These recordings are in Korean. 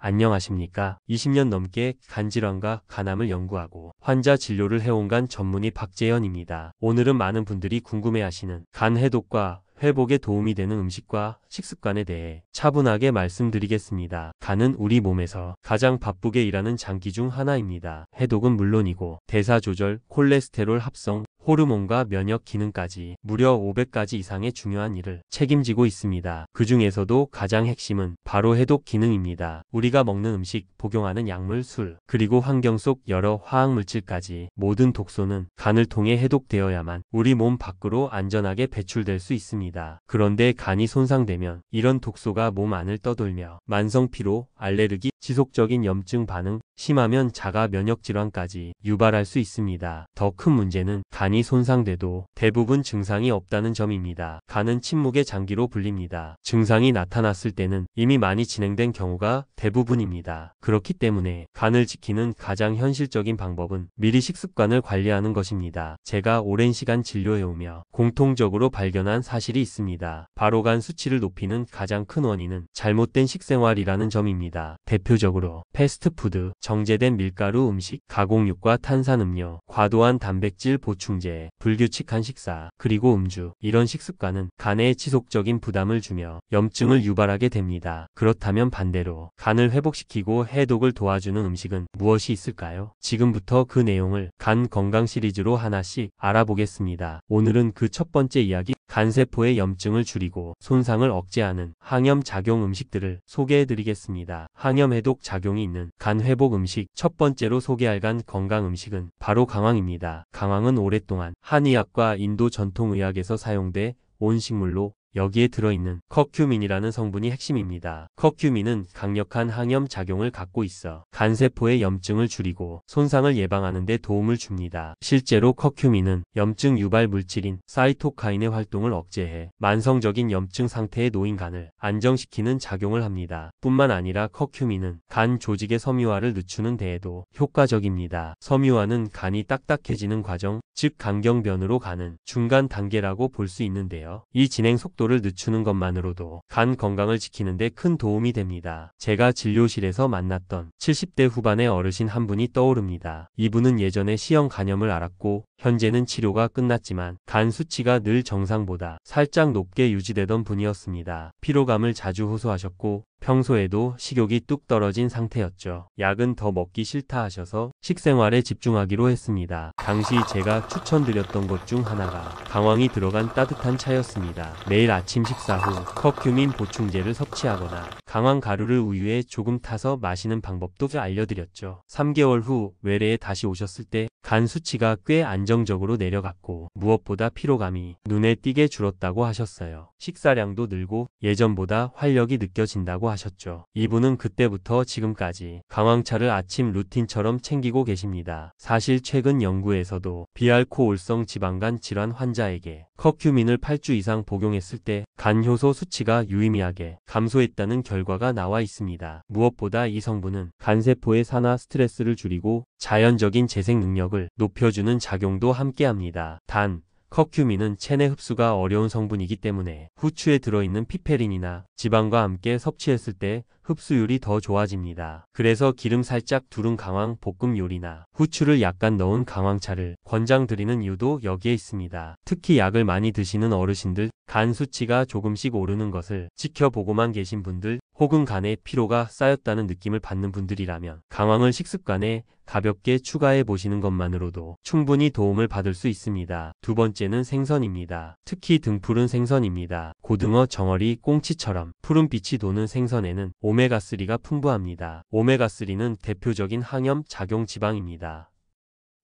안녕하십니까. 20년 넘게 간질환과 간암을 연구하고 환자 진료를 해온 간 전문의 박재현입니다. 오늘은 많은 분들이 궁금해하시는 간 해독과 회복에 도움이 되는 음식과 식습관에 대해 차분하게 말씀드리겠습니다. 간은 우리 몸에서 가장 바쁘게 일하는 장기 중 하나입니다. 해독은 물론이고 대사 조절, 콜레스테롤 합성, 호르몬과 면역 기능까지 무려 500가지 이상의 중요한 일을 책임지고 있습니다. 그 중에서도 가장 핵심은 바로 해독 기능입니다. 우리가 먹는 음식, 복용하는 약물, 술, 그리고 환경 속 여러 화학물질까지 모든 독소는 간을 통해 해독되어야만 우리 몸 밖으로 안전하게 배출될 수 있습니다. 그런데 간이 손상되면 이런 독소가 몸 안을 떠돌며 만성 피로, 알레르기, 지속적인 염증 반응, 심하면 자가 면역 질환까지 유발할 수 있습니다. 더 큰 문제는 간이 손상돼도 대부분 증상이 없다는 점입니다. 간은 침묵의 장기로 불립니다. 증상이 나타났을 때는 이미 많이 진행된 경우가 대부분입니다. 그렇기 때문에 간을 지키는 가장 현실적인 방법은 미리 식습관을 관리하는 것입니다. 제가 오랜 시간 진료해오며 공통적으로 발견한 사실이 있습니다. 바로 간 수치를 높이는 가장 큰 원인은 잘못된 식생활이라는 점입니다. 대표적으로 패스트푸드, 정제된 밀가루 음식, 가공육과 탄산음료, 과도한 단백질 보충제, 불규칙한 식사, 그리고 음주, 이런 식습관은 간에 지속적인 부담을 주며 염증을 유발하게 됩니다. 그렇다면 반대로 간을 회복시키고 해독을 도와주는 음식은 무엇이 있을까요? 지금부터 그 내용을 간 건강 시리즈로 하나씩 알아보겠습니다. 오늘은 그 첫 번째 이야기, 간세포의 염증을 줄이고 손상을 억제하는 항염 작용 음식들을 소개해드리겠습니다. 항염 해독 작용이 있는 간 회복 음식, 첫 번째로 소개할 간 건강 음식은 바로 강황입니다. 강황은 오랫동안 한의학과 인도 전통의학에서 사용돼 온 식물로 여기에 들어있는 커큐민이라는 성분이 핵심입니다. 커큐민은 강력한 항염 작용을 갖고 있어 간세포의 염증을 줄이고 손상을 예방하는 데 도움을 줍니다. 실제로 커큐민은 염증 유발 물질인 사이토카인의 활동을 억제해 만성적인 염증 상태에 놓인 간을 안정시키는 작용을 합니다. 뿐만 아니라 커큐민은 간 조직의 섬유화를 늦추는 데에도 효과적입니다. 섬유화는 간이 딱딱해지는 과정, 즉 간경변으로 가는 중간 단계라고 볼 수 있는데요. 이 진행 속도를 늦추는 것만으로도 간 건강을 지키는 데 큰 도움이 됩니다. 제가 진료실에서 만났던 70대 후반의 어르신 한 분이 떠오릅니다. 이분은 예전에 C형 간염을 앓았고 현재는 치료가 끝났지만 간 수치가 늘 정상보다 살짝 높게 유지되던 분이었습니다. 피로감을 자주 호소하셨고 평소에도 식욕이 뚝 떨어진 상태였죠. 약은 더 먹기 싫다 하셔서 식생활에 집중하기로 했습니다. 당시 제가 추천드렸던 것 중 하나가 강황이 들어간 따뜻한 차였습니다. 매일 아침 식사 후 커큐민 보충제를 섭취하거나 강황 가루를 우유에 조금 타서 마시는 방법도 알려드렸죠. 3개월 후 외래에 다시 오셨을 때 간 수치가 꽤 안정적으로 내려갔고 무엇보다 피로감이 눈에 띄게 줄었다고 하셨어요. 식사량도 늘고 예전보다 활력이 느껴진다고 하셨죠. 이분은 그때부터 지금까지 강황차를 아침 루틴처럼 챙기고 계십니다. 사실 최근 연구에서도 비알코올성 지방간 질환 환자에게 커큐민을 8주 이상 복용했을 때 간 효소 수치가 유의미하게 감소했다는 결과가 나와 있습니다. 무엇보다 이 성분은 간세포의 산화 스트레스를 줄이고 자연적인 재생 능력을 높여주는 작용도 함께합니다. 단, 커큐민은 체내 흡수가 어려운 성분이기 때문에 후추에 들어있는 피페린이나 지방과 함께 섭취했을 때 흡수율이 더 좋아집니다. 그래서 기름 살짝 두른 강황 볶음 요리나 후추를 약간 넣은 강황차를 권장드리는 이유도 여기에 있습니다. 특히 약을 많이 드시는 어르신들, 간 수치가 조금씩 오르는 것을 지켜보고만 계신 분들, 혹은 간에 피로가 쌓였다는 느낌을 받는 분들이라면 강황을 식습관에 가볍게 추가해 보시는 것만으로도 충분히 도움을 받을 수 있습니다. 두 번째는 생선입니다. 특히 등푸른 생선입니다. 고등어, 정어리, 꽁치처럼 푸른빛이 도는 생선에는 오메가3가 풍부합니다. 오메가3는 대표적인 항염 작용 지방입니다.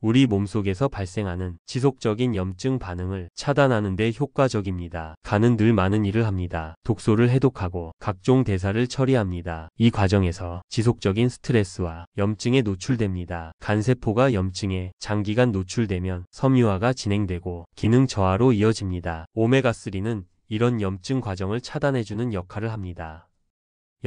우리 몸속에서 발생하는 지속적인 염증 반응을 차단하는 데 효과적입니다. 간은 늘 많은 일을 합니다. 독소를 해독하고 각종 대사를 처리합니다. 이 과정에서 지속적인 스트레스와 염증에 노출됩니다. 간세포가 염증에 장기간 노출되면 섬유화가 진행되고 기능 저하로 이어집니다. 오메가3는 이런 염증 과정을 차단해주는 역할을 합니다.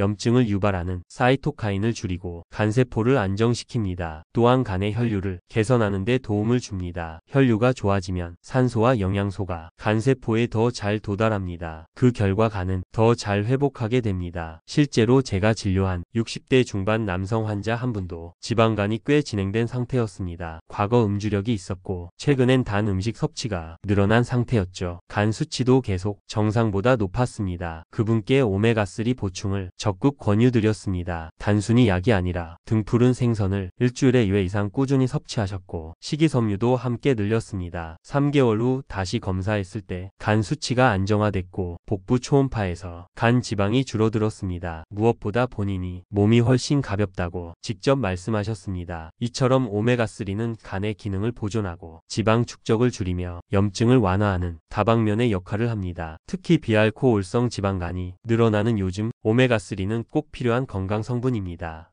염증을 유발하는 사이토카인을 줄이고 간세포를 안정시킵니다. 또한 간의 혈류를 개선하는 데 도움을 줍니다. 혈류가 좋아지면 산소와 영양소가 간세포에 더 잘 도달합니다. 그 결과 간은 더 잘 회복하게 됩니다. 실제로 제가 진료한 60대 중반 남성 환자 한 분도 지방간이 꽤 진행된 상태였습니다. 과거 음주력이 있었고 최근엔 단 음식 섭취가 늘어난 상태였죠. 간 수치도 계속 정상보다 높았습니다. 그분께 오메가3 보충을 적극 권유드렸습니다. 단순히 약이 아니라 등푸른 생선을 일주일에 2회 이상 꾸준히 섭취하셨고 식이섬유도 함께 늘렸습니다. 3개월 후 다시 검사했을 때 간 수치가 안정화됐고 복부 초음파에서 간 지방이 줄어들었습니다. 무엇보다 본인이 몸이 훨씬 가볍다고 직접 말씀하셨습니다. 이처럼 오메가3는 간의 기능을 보존하고 지방 축적을 줄이며 염증을 완화하는 다방면의 역할을 합니다. 특히 비알코올성 지방간이 늘어나는 요즘 오메가3는 꼭 필요한 건강 성분입니다.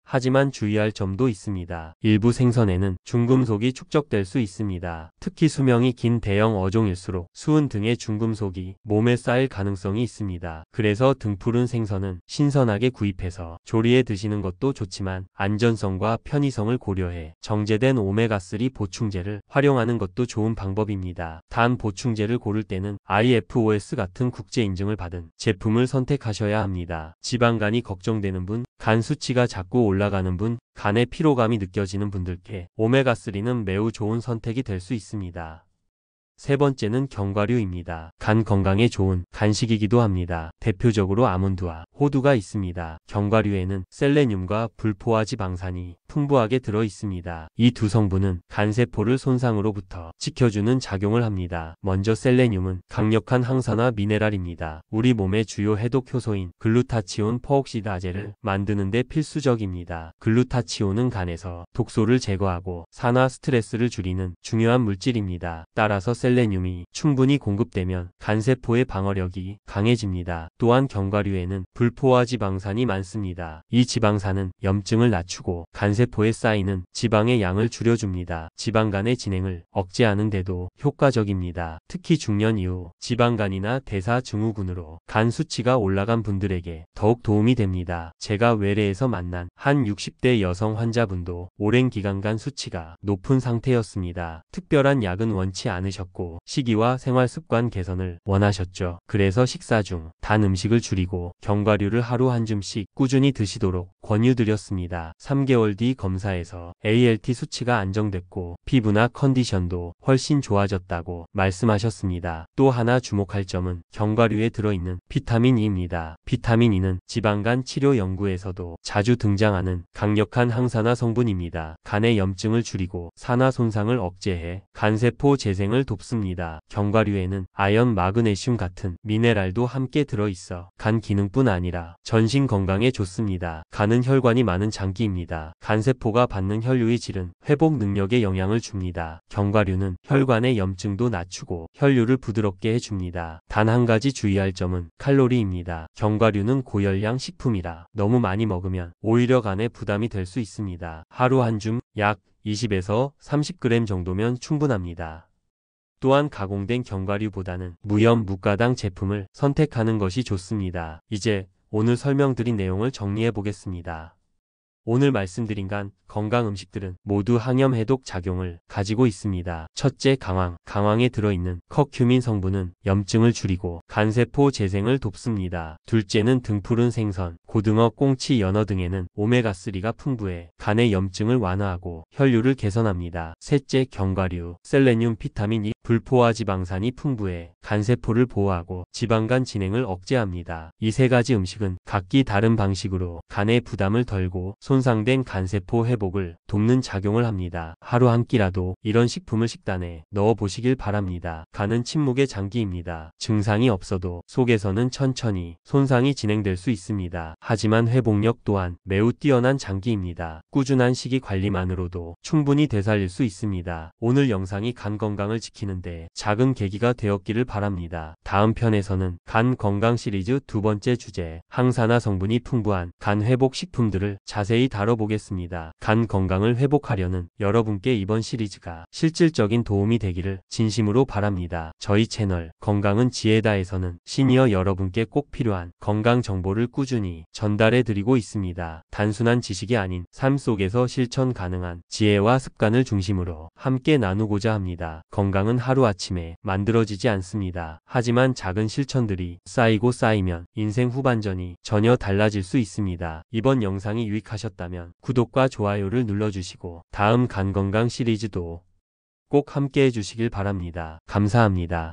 하지만 주의할 점도 있습니다. 일부 생선에는 중금속이 축적될 수 있습니다. 특히 수명이 긴 대형 어종일수록 수은 등의 중금속이 몸에 쌓일 가능성이 있습니다. 그래서 등푸른 생선은 신선하게 구입해서 조리해 드시는 것도 좋지만 안전성과 편의성을 고려해 정제된 오메가3 보충제를 활용하는 것도 좋은 방법입니다. 단 보충제를 고를 때는 IFOS 같은 국제 인증을 받은 제품을 선택하셔야 합니다. 지방간이 걱정되는 분, 간 수치가 자꾸 올라가는 분, 간의 피로감이 느껴지는 분들께 오메가3는 매우 좋은 선택이 될 수 있습니다. 세 번째는 견과류입니다. 간 건강에 좋은 간식이기도 합니다. 대표적으로 아몬드와 호두가 있습니다. 견과류에는 셀레늄과 불포화지방산이 풍부하게 들어 있습니다. 이 두 성분은 간세포를 손상으로부터 지켜주는 작용을 합니다. 먼저 셀레늄은 강력한 항산화 미네랄입니다. 우리 몸의 주요 해독 효소인 글루타치온 퍼옥시다제를 만드는 데 필수적입니다. 글루타치온은 간에서 독소를 제거하고 산화 스트레스를 줄이는 중요한 물질입니다. 따라서 셀레늄이 충분히 공급되면 간세포의 방어력이 강해집니다. 또한 견과류에는 불포화지방산이 많습니다. 이 지방산은 염증을 낮추고 간세포에 쌓이는 지방의 양을 줄여줍니다. 지방간의 진행을 억제하는 데도 효과적입니다. 특히 중년 이후 지방간이나 대사증후군으로 간 수치가 올라간 분들에게 더욱 도움이 됩니다. 제가 외래에서 만난 한 60대 여성 환자분도 오랜 기간 간 수치가 높은 상태였습니다. 특별한 약은 원치 않으셨고 식이와 생활습관 개선을 원하셨죠. 그래서 식사 중 단 음식을 줄이고 견과류를 하루 한 줌씩 꾸준히 드시도록 권유드렸습니다. 3개월 뒤 검사에서 ALT 수치가 안정됐고 피부나 컨디션도 훨씬 좋아졌다고 말씀하셨습니다. 또 하나 주목할 점은 견과류에 들어있는 비타민 E입니다. 비타민 E는 지방간 치료 연구에서도 자주 등장하는 강력한 항산화 성분입니다. 간의 염증을 줄이고 산화 손상을 억제해 간세포 재생을 돕습니다. 견과류에는 아연, 마그네슘 같은 미네랄도 함께 들어있어 간 기능뿐 아니라 전신 건강에 좋습니다. 간은 혈관이 많은 장기입니다. 간세포가 받는 혈류의 질은 회복 능력에 영향을 줍니다. 견과류는 혈관의 염증도 낮추고 혈류를 부드럽게 해줍니다. 단 한 가지 주의할 점은 칼로리입니다. 견과류는 고열량 식품이라 너무 많이 먹으면 오히려 간에 부담이 될 수 있습니다. 하루 한 줌 약 20에서 30g 정도면 충분합니다. 또한 가공된 견과류보다는 무염 무가당 제품을 선택하는 것이 좋습니다. 이제 오늘 설명드린 내용을 정리해 보겠습니다. 오늘 말씀드린 간 건강 음식들은 모두 항염 해독 작용을 가지고 있습니다. 첫째, 강황. 강황에 들어있는 커큐민 성분은 염증을 줄이고 간세포 재생을 돕습니다. 둘째는 등푸른 생선, 고등어, 꽁치, 연어 등에는 오메가3가 풍부해 간의 염증을 완화하고 혈류를 개선합니다. 셋째, 견과류. 셀레늄, 비타민 E, 불포화지방산이 풍부해 간세포를 보호하고 지방간 진행을 억제합니다. 이 세 가지 음식은 각기 다른 방식으로 간의 부담을 덜고 손상된 간세포 회복을 돕는 작용을 합니다. 하루 한 끼라도 이런 식품을 식단에 넣어 보시길 바랍니다. 간은 침묵의 장기입니다. 증상이 없어도 속에서는 천천히 손상이 진행될 수 있습니다. 하지만 회복력 또한 매우 뛰어난 장기입니다. 꾸준한 식이 관리만으로도 충분히 되살릴 수 있습니다. 오늘 영상이 간 건강을 지키는데 작은 계기가 되었기를 바랍니다. 다음 편에서는 간 건강 시리즈 두 번째 주제, 항산화 성분이 풍부한 간 회복 식품들을 자세히 다뤄보겠습니다. 간 건강을 회복하려는 여러분께 이번 시리즈가 실질적인 도움이 되기를 진심으로 바랍니다. 저희 채널 건강은 지혜다에서는 시니어 여러분께 꼭 필요한 건강 정보를 꾸준히 전달해 드리고 있습니다. 단순한 지식이 아닌 삶 속에서 실천 가능한 지혜와 습관을 중심으로 함께 나누고자 합니다. 건강은 하루아침에 만들어지지 않습니다. 하지만 작은 실천들이 쌓이고 쌓이면 인생 후반전이 전혀 달라질 수 있습니다. 이번 영상이 유익하셨다면 구독과 좋아요를 눌러주시고 다음 간건강 시리즈도 꼭 함께 해주시길 바랍니다. 감사합니다.